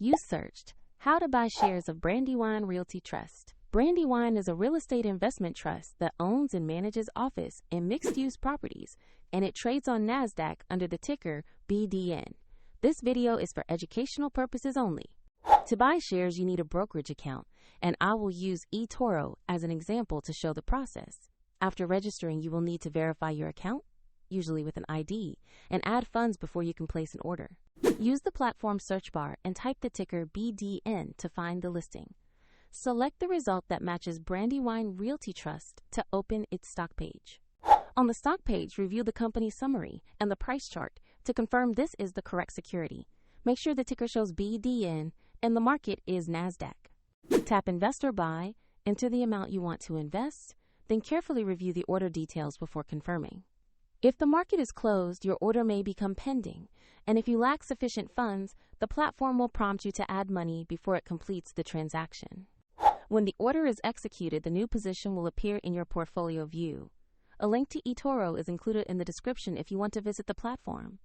You searched how to buy shares of Brandywine Realty Trust. Brandywine is a real estate investment trust that owns and manages office and mixed-use properties, and it trades on NASDAQ under the ticker BDN. This video is for educational purposes only. To buy shares, you need a brokerage account, and I will use eToro as an example to show the process. After registering, you will need to verify your account, usually with an ID, and add funds before you can place an order. Use the platform search bar and type the ticker BDN to find the listing. Select the result that matches Brandywine Realty Trust to open its stock page. On the stock page, review the company summary and the price chart to confirm this is the correct security. Make sure the ticker shows BDN and the market is NASDAQ. Tap Investor Buy, enter the amount you want to invest, then carefully review the order details before confirming. If the market is closed, your order may become pending, and if you lack sufficient funds, the platform will prompt you to add money before it completes the transaction. When the order is executed, the new position will appear in your portfolio view. A link to eToro is included in the description if you want to visit the platform.